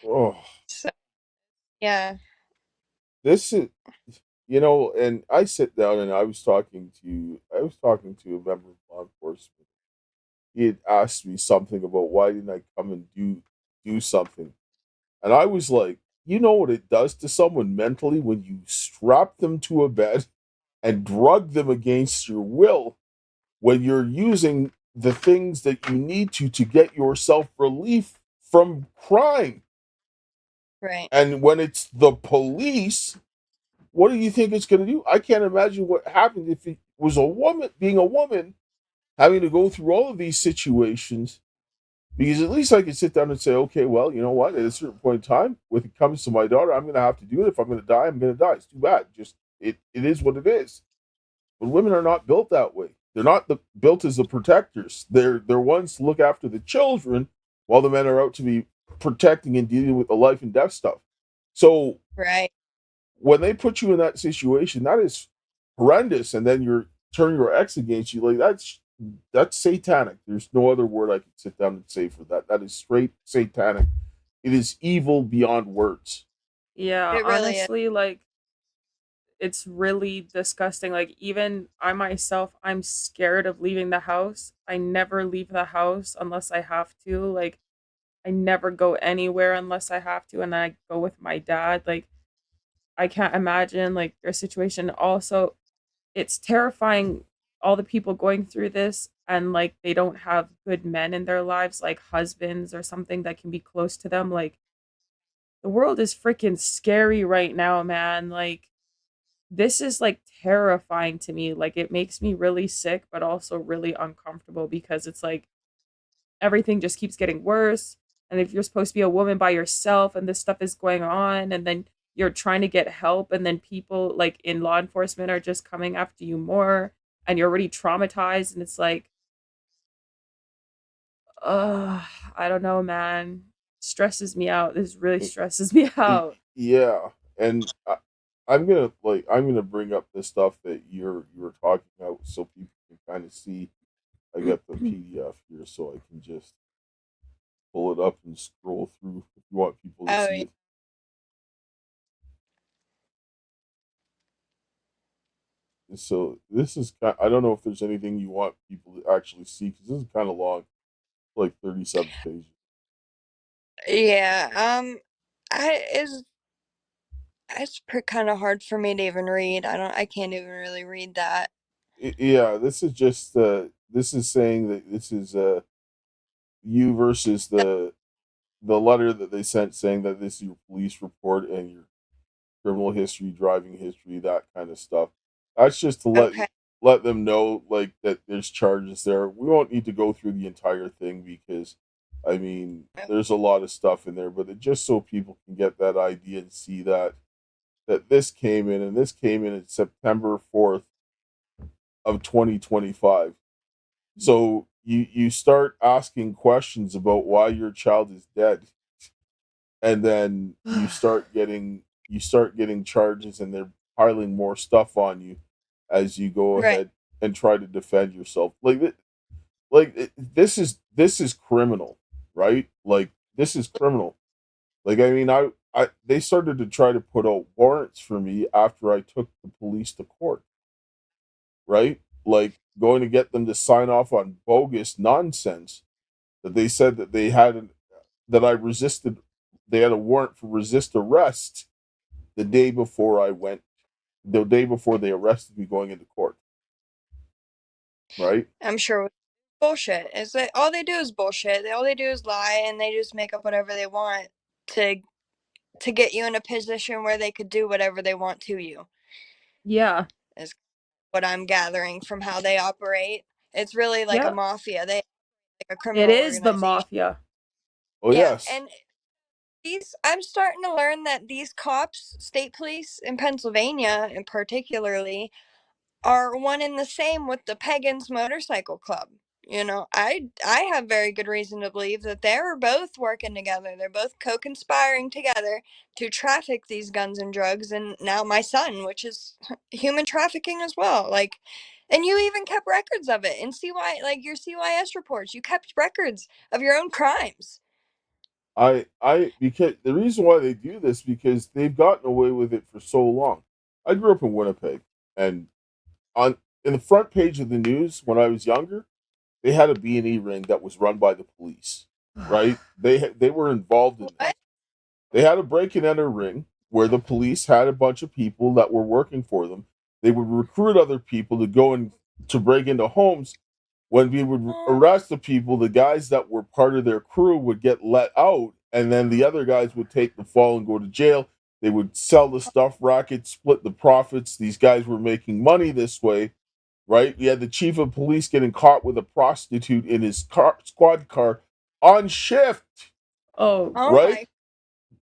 Speaker 2: Oh,
Speaker 3: So yeah.
Speaker 2: this is, and I sit down and I was talking to a member of law enforcement. He had asked me something about why didn't I come and do something, and I was like, you know what it does to someone mentally when you strap them to a bed and drug them against your will, when you're using the things that you need to get yourself relief from crime.
Speaker 3: Right.
Speaker 2: And when it's the police, what do you think it's going to do? I can't imagine what happened if it was a woman, being a woman, having to go through all of these situations. Because at least I could sit down and say, okay, well, you know what? At a certain point in time, when it comes to my daughter, I'm going to have to do it. If I'm going to die, I'm going to die. It's too bad. Just it is what it is. But women are not built that way. They're not built as the protectors. They're ones to look after the children, while the men are out to be protecting and dealing with the life and death stuff. So
Speaker 3: Right.
Speaker 2: when they put you in that situation, that is horrendous, and then you're turn your ex against you, like that's satanic. There's no other word I could sit down and say for that. That is straight satanic. It is evil beyond words.
Speaker 4: Yeah,
Speaker 3: It really is.
Speaker 4: honestly, like it's really disgusting. Like even I myself, I'm scared of leaving the house. I never leave the house unless I have to. Like I never go anywhere unless I have to, and then I go with my dad. Like I can't imagine like their situation. Also, it's terrifying all the people going through this and like they don't have good men in their lives, like husbands or something that can be close to them. Like the world is freaking scary right now, man. Like this is like terrifying to me. Like it makes me really sick, but also really uncomfortable because it's like everything just keeps getting worse. And if you're supposed to be a woman by yourself and this stuff is going on, and then you're trying to get help, and then people like in law enforcement are just coming after you more, and you're already traumatized, and it's like, I don't know, man. Stresses me out. This really stresses me out.
Speaker 2: Yeah, and I'm gonna bring up the stuff that you're talking about so people can kind of see. I got the PDF here, so I can just pull it up and scroll through if you want people to
Speaker 3: Oh,
Speaker 2: see
Speaker 3: yeah.
Speaker 2: it. So this is I don't know if there's anything you want people to actually see because this is kind of long, like 37 pages.
Speaker 3: Yeah. I is it's kind of hard for me to even read. I can't even really read that.
Speaker 2: Yeah, this is just this is saying that this is you versus the letter that they sent saying that this is your police report and your criminal history, driving history, that kind of stuff. That's just to
Speaker 3: Okay.
Speaker 2: let them know like that there's charges there. We won't need to go through the entire thing because I mean there's a lot of stuff in there, but just so people can get that idea and see that this came in and this came in September 4th of 2025. So you start asking questions about why your child is dead, and then you start getting charges, and they're piling more stuff on you as you go
Speaker 3: Right.
Speaker 2: ahead and try to defend yourself. This is criminal, right? Like this is criminal. Like I mean, I they started to try to put out warrants for me after I took the police to court, right? Like going to get them to sign off on bogus nonsense that they said that they had that I resisted. They had a warrant for resist arrest the day before I went, the day before they arrested me going into court, right?
Speaker 3: I'm sure bullshit. Is that all they do is bullshit. All they do is lie and they just make up whatever they want to to get you in a position where they could do whatever they want to you.
Speaker 4: Yeah.
Speaker 3: Is what I'm gathering from how they operate. It's really like a
Speaker 4: Yeah.
Speaker 3: mafia. They like a
Speaker 4: It
Speaker 3: criminal
Speaker 4: is the
Speaker 3: organization.
Speaker 4: mafia.
Speaker 2: Oh
Speaker 3: Yeah,
Speaker 2: yes,
Speaker 3: and I'm starting to learn that these cops, state police in Pennsylvania, and particularly, are one and the same with the Pagans Motorcycle Club. You know, I have very good reason to believe that they're both working together. They're both co-conspiring together to traffic these guns and drugs, and now my son, which is human trafficking as well. Like, and you even kept records of it in like your CYS reports. You kept records of your own crimes.
Speaker 2: Because the reason why they do this because they've gotten away with it for so long. I grew up in Winnipeg, and on in the front page of the news when I was younger, they had a B&E ring that was run by the police. Right? They were involved in this.
Speaker 3: What?
Speaker 2: They had a break and enter ring where the police had a bunch of people that were working for them. They would recruit other people to go and to break into homes. When we would arrest the people, the guys that were part of their crew would get let out, and then the other guys would take the fall and go to jail. They would sell the stuff racket, split the profits. These guys were making money this way, right? We had the chief of police getting caught with a prostitute in his squad car on shift,
Speaker 4: Oh,
Speaker 3: Oh
Speaker 2: right?
Speaker 3: my!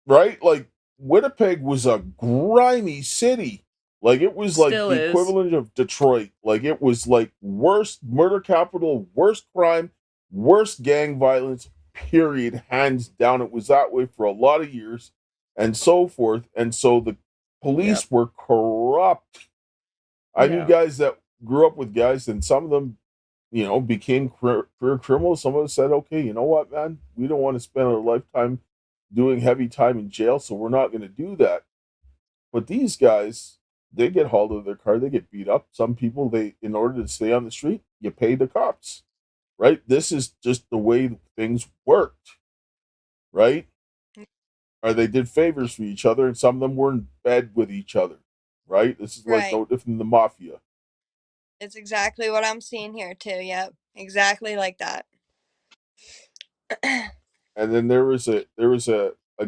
Speaker 2: Right? Like Winnipeg was a grimy city. Like it was like
Speaker 4: still
Speaker 2: the
Speaker 4: is.
Speaker 2: equivalent of Detroit. Like it was like worst murder capital, worst crime, worst gang violence, period, hands down. It was that way for a lot of years and so forth. And so the
Speaker 4: Yep.
Speaker 2: police were corrupt. I knew
Speaker 4: Yeah.
Speaker 2: guys that grew up with guys, and some of them, became career criminals. Some of them said, okay, you know what, man, we don't want to spend our lifetime doing heavy time in jail, so we're not going to do that. But these guys, they get hauled out of their car, they get beat up. Some people, in order to stay on the street, you pay the cops, right? This is just the way things worked, right? Or they did favors for each other, and some of them were in bed with each other, right? This is like
Speaker 3: Right.
Speaker 2: no different than the mafia.
Speaker 3: It's exactly what I'm seeing here too. Yep, exactly like that.
Speaker 2: And then there was a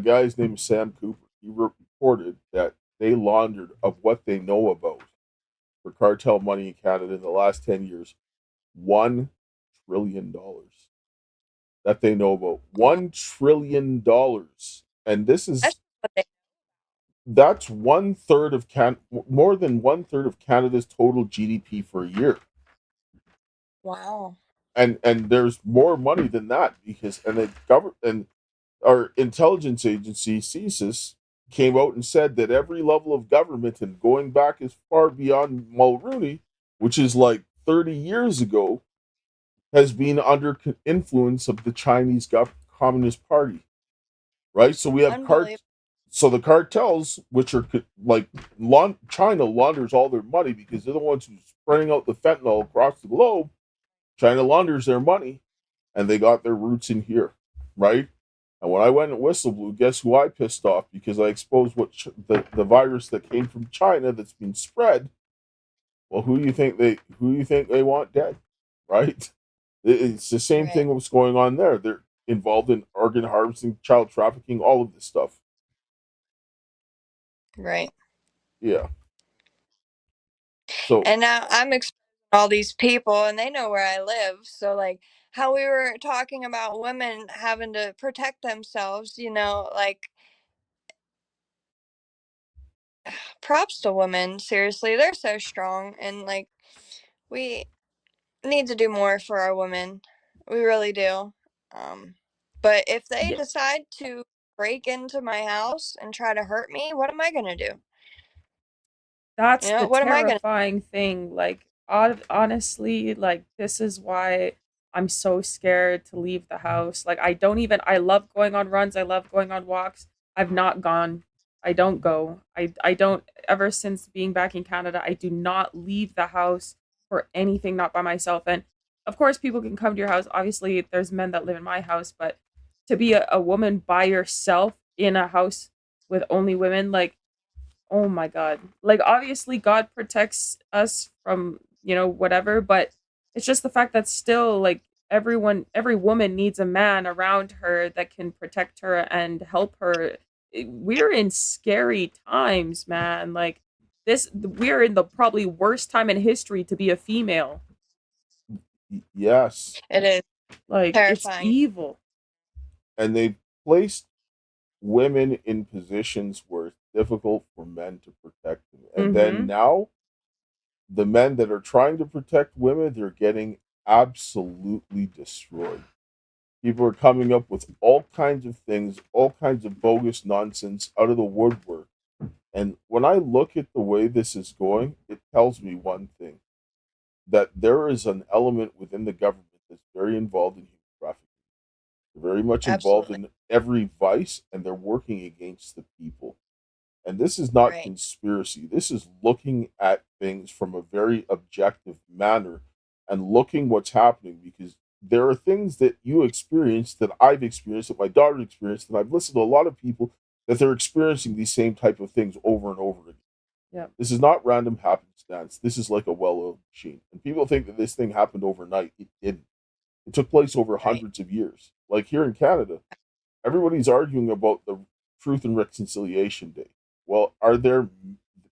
Speaker 2: guy's name Sam Cooper. He reported that they laundered of what they know about for cartel money in Canada in the last 10 years, $1 trillion that they know about. $1 trillion, and this
Speaker 3: That's
Speaker 2: is
Speaker 3: what they.
Speaker 2: that's one third of more than one third of Canada's total GDP for a year.
Speaker 3: Wow.
Speaker 2: And there's more money than that because and the government and our intelligence agency CSIS came out and said that every level of government and going back as far beyond Mulrooney, which is like 30 years ago, has been under influence of the Chinese Communist Party, right? So we have
Speaker 3: Unbelievable.
Speaker 2: so the cartels, which are like China launders all their money because they're the ones who's spreading out the fentanyl across the globe. China launders their money, and they got their roots in here, right? And when I went and whistle blew, guess who I pissed off because I exposed what the virus that came from China that's been spread. Well, who do you think they want dead, right? It's the same
Speaker 3: Right.
Speaker 2: thing what's going on there. They're involved in organ harvesting, child trafficking, all of this stuff.
Speaker 3: Right.
Speaker 2: Yeah. So
Speaker 3: And now I'm exposing all these people, and they know where I live. So, like, how we were talking about women having to protect themselves, like, props to women. Seriously, they're so strong, and like, we need to do more for our women. We really do. Um, but if they
Speaker 4: Yeah.
Speaker 3: decide to break into my house and try to hurt me, what am I gonna do?
Speaker 4: That's the
Speaker 3: What am I gonna?
Speaker 4: terrifying thing. Like, honestly, like, this is why I'm so scared to leave the house. Like, I love going on runs, I love going on walks. I've not gone. I don't go. I don't, ever since being back in Canada, I do not leave the house for anything not by myself. And of course, people can come to your house. Obviously, there's men that live in my house, but to be a woman by yourself in a house with only women, like, oh my god. Like, obviously God protects us from, whatever, but it's just the fact that still, like, every woman needs a man around her that can protect her and help her. We're in scary times, man. Like, we're in the probably worst time in history to be a female.
Speaker 2: yes,
Speaker 3: It is
Speaker 4: Like, it's
Speaker 3: terrifying.
Speaker 4: evil.
Speaker 2: and they placed women in positions where it's difficult for men to protect them. And then
Speaker 5: Mm-hmm.
Speaker 2: now, the men that are trying to protect women, they're getting absolutely destroyed. People are coming up with all kinds of things, all kinds of bogus nonsense out of the woodwork. And when I look at the way this is going, it tells me one thing, that there is an element within the government that's very involved in human trafficking. They're very much involved
Speaker 3: Absolutely.
Speaker 2: in every vice, and they're working against the people. And this is not
Speaker 3: Right.
Speaker 2: conspiracy. This is looking at things from a very objective manner and looking what's happening, because there are things that you experience that I've experienced, that my daughter experienced, and I've listened to a lot of people that they're experiencing these same type of things over and over again.
Speaker 5: Yeah.
Speaker 2: This is not random happenstance. This is like a well-oiled machine. And people think that this thing happened overnight. It didn't. It took place over
Speaker 3: Right.
Speaker 2: hundreds of years. Like here in Canada, everybody's arguing about the Truth and Reconciliation Day. Well, are there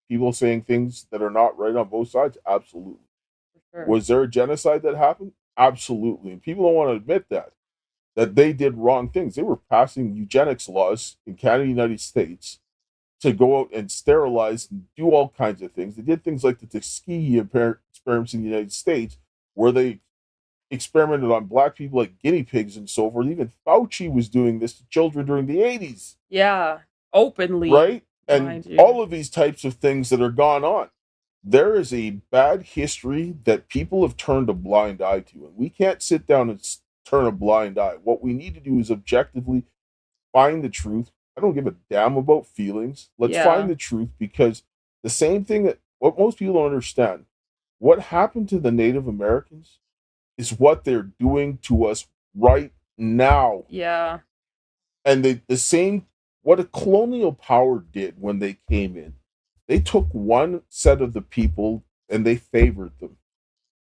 Speaker 2: people saying things that are not right on both sides? Absolutely.
Speaker 5: For sure.
Speaker 2: Was there a genocide that happened? Absolutely. And people don't want to admit that they did wrong things. They were passing eugenics laws in Canada, United States, to go out and sterilize and do all kinds of things. They did things like the Tuskegee experiments in the United States, where they experimented on black people like guinea pigs and so forth. Even Fauci was doing this to children during the 80s,
Speaker 5: Yeah. Openly.
Speaker 2: right?
Speaker 5: Mind
Speaker 2: And
Speaker 5: you.
Speaker 2: all of these types of things that are gone on. There is a bad history that people have turned a blind eye to, and we can't sit down and turn a blind eye. What we need to do is objectively find the truth. I don't give a damn about feelings. Let's
Speaker 5: Yeah.
Speaker 2: find the truth, because the same thing that what most people don't understand, what happened to the Native Americans is what they're doing to us right now.
Speaker 5: Yeah.
Speaker 2: And the same, what a colonial power did when they came in, they took one set of the people and they favored them.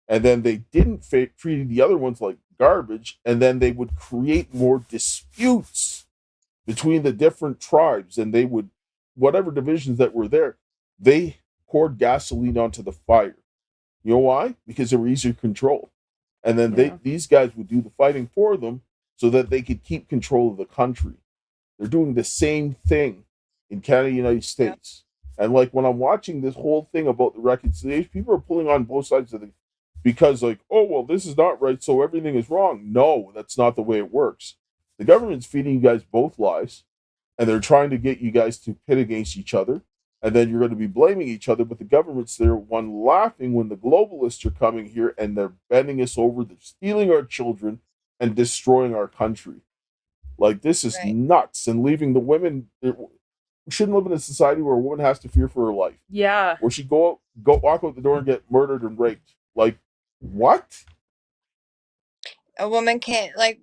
Speaker 2: And then they didn't treat the other ones like garbage. And then they would create more disputes between the different tribes, and they would, whatever divisions that were there, they poured gasoline onto the fire. You know why? Because they were easier to control. And then
Speaker 5: Yeah.
Speaker 2: these guys would do the fighting for them so that they could keep control of the country. They're doing the same thing in Canada, United States. And like when I'm watching this whole thing about the reconciliation, people are pulling on both sides of the, because like, oh, well, this is not right, so everything is wrong. No, that's not the way it works. The government's feeding you guys both lies, and they're trying to get you guys to pit against each other. And then you're going to be blaming each other, but the government's there, one laughing when the globalists are coming here and they're bending us over, they're stealing our children and destroying our country. Like, this is
Speaker 3: Right.
Speaker 2: nuts, and leaving the women. We shouldn't live in a society where a woman has to fear for her life,
Speaker 5: Yeah.
Speaker 2: where she go walk out the door and get murdered and raped. Like, what?
Speaker 3: A woman can't, like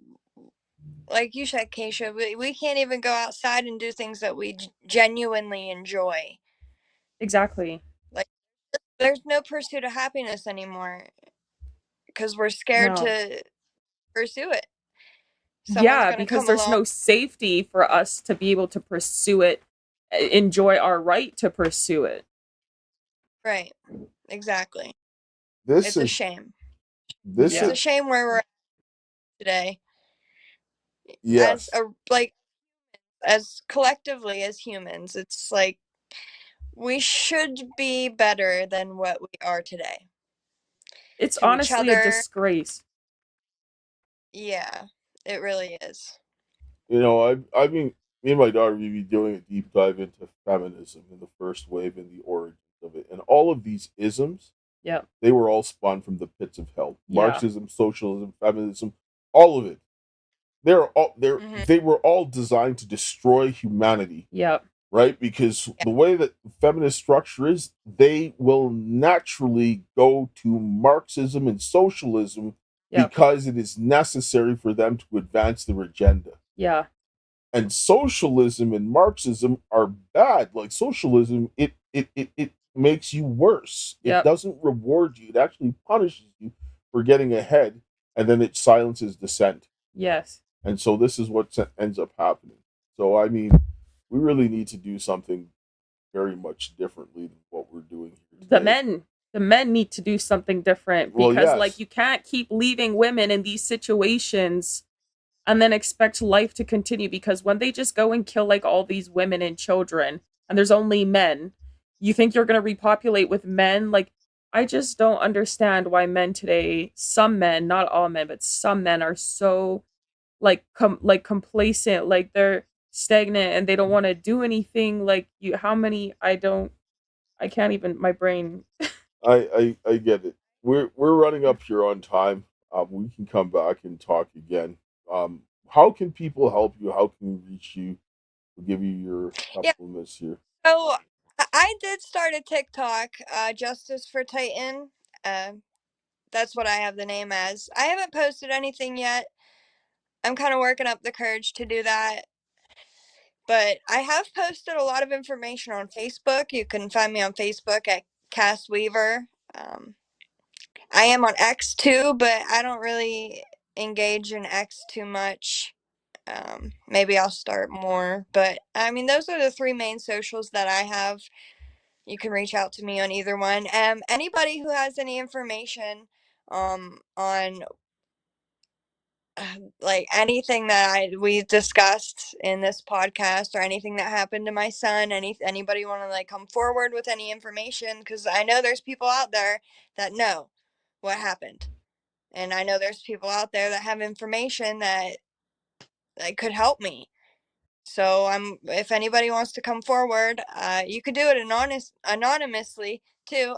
Speaker 3: you said, Keisha, we can't even go outside and do things that we genuinely enjoy.
Speaker 5: Exactly.
Speaker 3: There's no pursuit of happiness anymore because we're scared
Speaker 5: No.
Speaker 3: to pursue it. Someone's
Speaker 5: Yeah,
Speaker 3: gonna
Speaker 5: because
Speaker 3: come
Speaker 5: there's
Speaker 3: along.
Speaker 5: no safety for us to be able to pursue it, enjoy our right to pursue it.
Speaker 3: Right. Exactly.
Speaker 2: This
Speaker 3: It's a
Speaker 2: is
Speaker 3: shame.
Speaker 2: this
Speaker 3: It's
Speaker 5: Yeah.
Speaker 3: a shame where we're at today.
Speaker 2: yes.
Speaker 3: As collectively as humans, it's like we should be better than what we are today.
Speaker 5: It's
Speaker 3: To each
Speaker 5: honestly a
Speaker 3: other.
Speaker 5: disgrace.
Speaker 3: Yeah, it really is.
Speaker 2: You know, I mean, me and my daughter, we'd be doing a deep dive into feminism and the first wave and the origins of it. And all of these isms,
Speaker 5: Yep.
Speaker 2: they were all spawned from the pits of hell.
Speaker 5: Yeah.
Speaker 2: Marxism, socialism, feminism, all of it.
Speaker 3: Mhm.
Speaker 2: They were all designed to destroy humanity,
Speaker 5: Yep.
Speaker 2: right? Because the way that feminist structure is, they will naturally go to Marxism and socialism
Speaker 5: Yep.
Speaker 2: because it is necessary for them to advance their agenda.
Speaker 5: Yeah.
Speaker 2: And socialism and Marxism are bad. Like socialism, it makes you worse.
Speaker 5: Yep.
Speaker 2: It doesn't reward you. It actually punishes you for getting ahead, and then it silences dissent.
Speaker 5: Yes.
Speaker 2: And so this is what ends up happening. So I mean, we really need to do something very much differently than what we're doing here today.
Speaker 5: The men need to do something different
Speaker 2: Well,
Speaker 5: because
Speaker 2: yes.
Speaker 5: like you can't keep leaving women in these situations and then expect life to continue, because when they just go and kill like all these women and children and there's only men, you think you're going to repopulate with men? Like, I just don't understand why men today, some men, not all men, but some men are so like complacent, like they're stagnant and they don't want to do anything. Like, you, how many, I can't even, my brain.
Speaker 2: I get it. We're running up here on time. We can come back and talk again. How can people help you? How can we reach you? We'll give you your
Speaker 3: Yeah.
Speaker 2: couple of minutes here.
Speaker 3: So I did start a TikTok, Justice for Titan. That's what I have the name as. I haven't posted anything yet. I'm kind of working up the courage to do that. But I have posted a lot of information on Facebook. You can find me on Facebook at Cass Weaver. I am on X too, but I don't really engage in X too much. Maybe I'll start more. But I mean, those are the three main socials that I have. You can reach out to me on either one. Anybody who has any information on like anything that we discussed in this podcast, or anything that happened to my son, anybody want to like come forward with any information, because I know there's people out there that know what happened, and I know there's people out there that have information that could help me. So if anybody wants to come forward, you could do it anonymously too.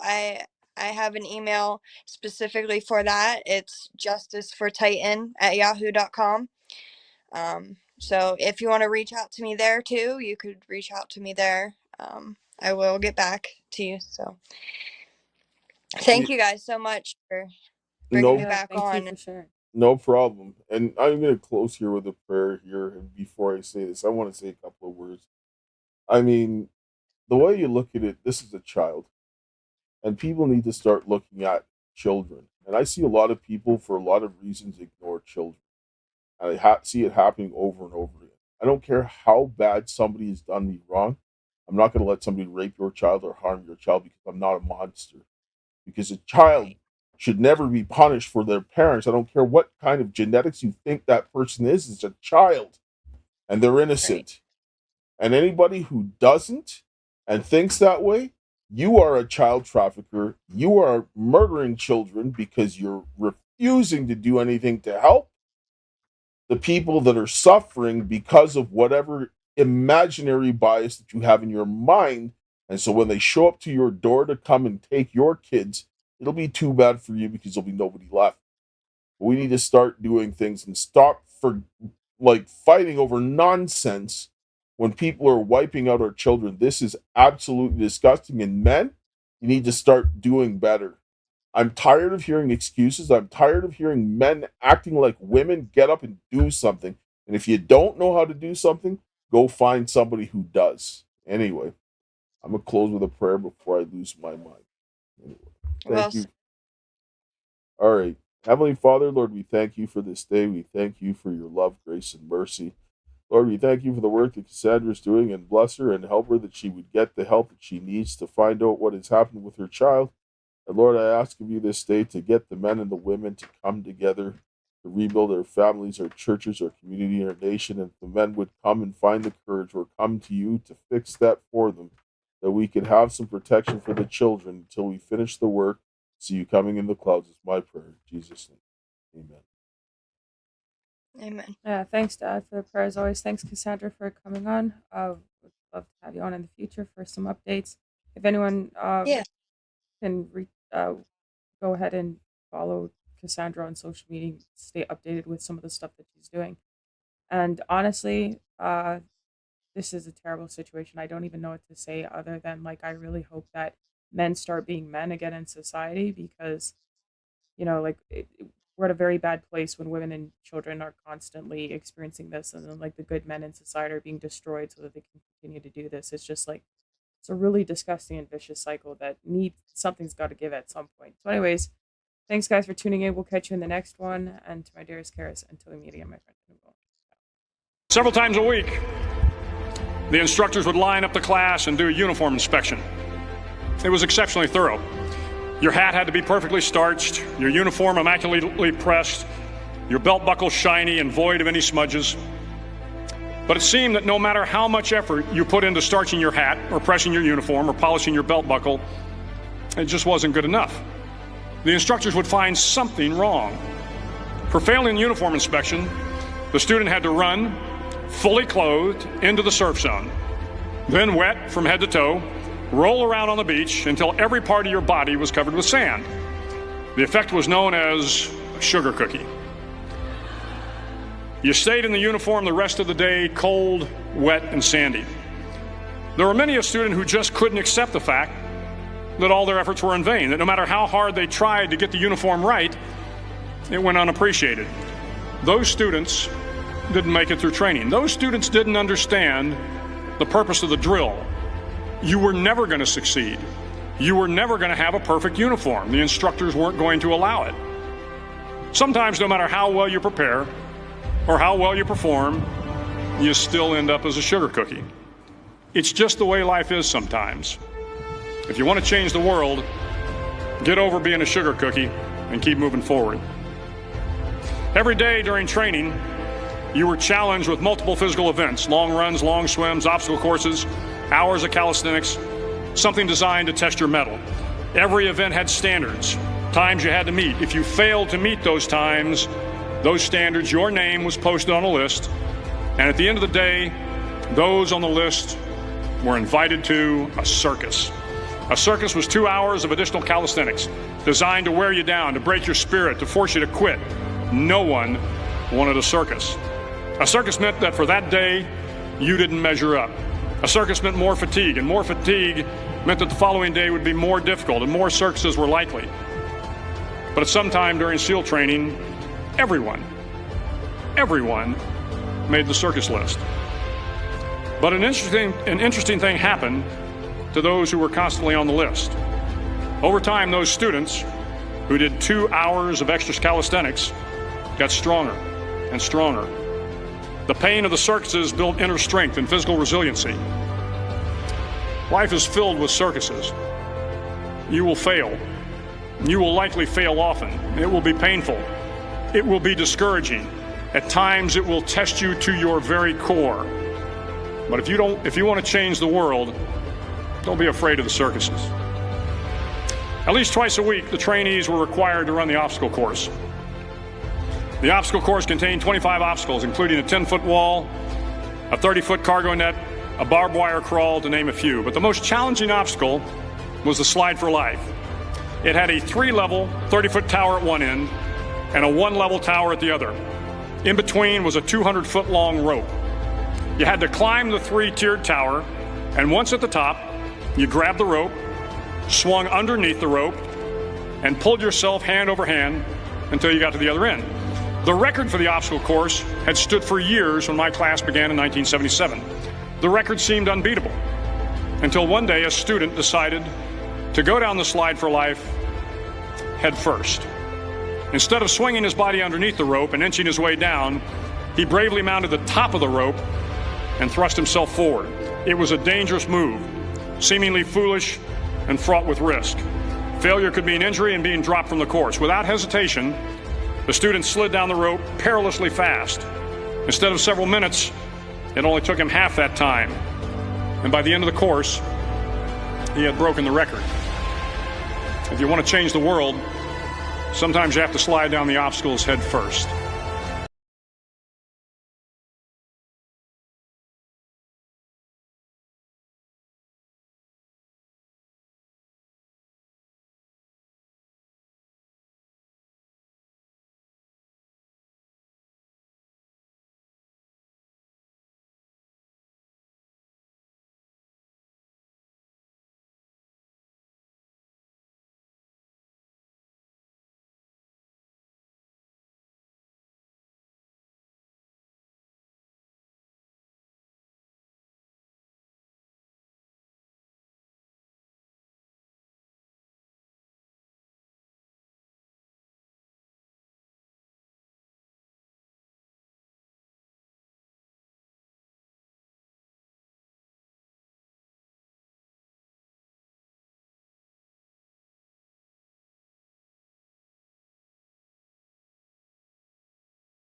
Speaker 3: I have an email specifically for that. It's justicefortitan@yahoo.com. So if you want to reach out to me there too, you could reach out to me there. I will get back to you. So thank you guys so much for bringing me
Speaker 2: No,
Speaker 3: back
Speaker 5: Thank
Speaker 3: on.
Speaker 5: you for sharing.
Speaker 2: no problem. And I'm going to close here with a prayer here. And before I say this, I want to say a couple of words. I mean, the way you look at it, this is a child, and people need to start looking at children. And I see a lot of people, for a lot of reasons, ignore children. And I see it happening over and over again. I don't care how bad somebody has done me wrong. I'm not going to let somebody rape your child or harm your child, because I'm not a monster. Because a child should never be punished for their parents. I don't care what kind of genetics you think that person is. It's a child, and they're innocent. And anybody who doesn't and thinks that way, you are a child trafficker. You are murdering children because you're refusing to do anything to help the people that are suffering because of whatever imaginary bias that you have in your mind. And so when they show up to your door to come and take your kids, it'll be too bad for you, because there'll be nobody left. We need to start doing things and stop for like fighting over nonsense when people are wiping out our children. This is absolutely disgusting. And men, you need to start doing better. I'm tired of hearing excuses. I'm tired of hearing men acting like women. Get up and do something. And if you don't know how to do something, go find somebody who does. Anyway, I'm going to close with a prayer before I lose my mind. Anyway, thank you. All right. Heavenly Father, Lord, we thank you for this day. We thank you for your love, grace, and mercy. Lord, we thank you for the work that Cassandra's doing, and bless her and help her that she would get the help that she needs to find out what has happened with her child. And Lord, I ask of you this day to get the men and the women to come together to rebuild our families, our churches, our community, our nation. And if the men would come and find the courage or come to you to fix that for them, that we could have some protection for the children until we finish the work. See you coming in the clouds is my prayer. In Jesus' name. Amen.
Speaker 3: Amen.
Speaker 5: Yeah, thanks, Dad, for the prayer as always. Thanks, Cassandra, for coming on. Would love to have you on in the future for some updates. If anyone can go ahead and follow Cassandra on social media, stay updated with some of the stuff that she's doing. And honestly, this is a terrible situation. I don't even know what to say other than, like, I really hope that men start being men again in society, because, you know, like, we're at a very bad place when women and children are constantly experiencing this, and then, like, the good men in society are being destroyed so that they can continue to do this. It's just like, it's a really disgusting and vicious cycle that something's got to give at some point. So anyways, thanks guys for tuning in. We'll catch you in the next one. And to my dearest Karis, until we meet again, my friend.
Speaker 1: Several times a week, the instructors would line up the class and do a uniform inspection. It was exceptionally thorough. Your hat had to be perfectly starched, your uniform immaculately pressed, your belt buckle shiny and void of any smudges. But it seemed that no matter how much effort you put into starching your hat or pressing your uniform or polishing your belt buckle, it just wasn't good enough. The instructors would find something wrong. For failing the uniform inspection, the student had to run, fully clothed, into the surf zone, then wet from head to toe, roll around on the beach until every part of your body was covered with sand. The effect was known as a sugar cookie. You stayed in the uniform the rest of the day, cold, wet, and sandy. There were many a student who just couldn't accept the fact that all their efforts were in vain, that no matter how hard they tried to get the uniform right, it went unappreciated. Those students didn't make it through training. Those students didn't understand the purpose of the drill. You were never going to succeed. You were never going to have a perfect uniform. The instructors weren't going to allow it. Sometimes, no matter how well you prepare or how well you perform, you still end up as a sugar cookie. It's just the way life is sometimes. If you want to change the world, get over being a sugar cookie and keep moving forward. Every day during training, you were challenged with multiple physical events: long runs, long swims, obstacle courses, hours of calisthenics, something designed to test your mettle. Every event had standards, times you had to meet. If you failed to meet those times, those standards, your name was posted on a list, and at the end of the day, those on the list were invited to a circus. A circus was 2 hours of additional calisthenics, designed to wear you down, to break your spirit, to force you to quit. No one wanted a circus. A circus meant that for that day, you didn't measure up. A circus meant more fatigue, and more fatigue meant that the following day would be more difficult, and more circuses were likely. But at some time during SEAL training, everyone made the circus list. But an interesting thing happened to those who were constantly on the list. Over time, those students who did 2 hours of extra calisthenics got stronger and stronger. The pain of the circuses built inner strength and physical resiliency. Life is filled with circuses. You will fail. You will likely fail often. It will be painful. It will be discouraging. At times, it will test you to your very core. But if you want to change the world, don't be afraid of the circuses. At least twice a week, the trainees were required to run the obstacle course. The obstacle course contained 25 obstacles, including a 10-foot wall, a 30-foot cargo net, a barbed wire crawl, to name a few. But the most challenging obstacle was the slide for life. It had a 3-level, 30-foot tower at one end and a 1-level tower at the other. In between was a 200-foot long rope. You had to climb the 3-tiered tower, and once at the top, you grabbed the rope, swung underneath the rope, and pulled yourself hand over hand until you got to the other end. The record for the obstacle course had stood for years when my class began in 1977. The record seemed unbeatable until one day a student decided to go down the slide for life head first. Instead of swinging his body underneath the rope and inching his way down, he bravely mounted the top of the rope and thrust himself forward. It was a dangerous move, seemingly foolish and fraught with risk. Failure could mean injury and being dropped from the course. Without hesitation, the student slid down the rope perilously fast. Instead of several minutes, it only took him half that time. And by the end of the course, he had broken the record. If you want to change the world, sometimes you have to slide down the obstacles head first.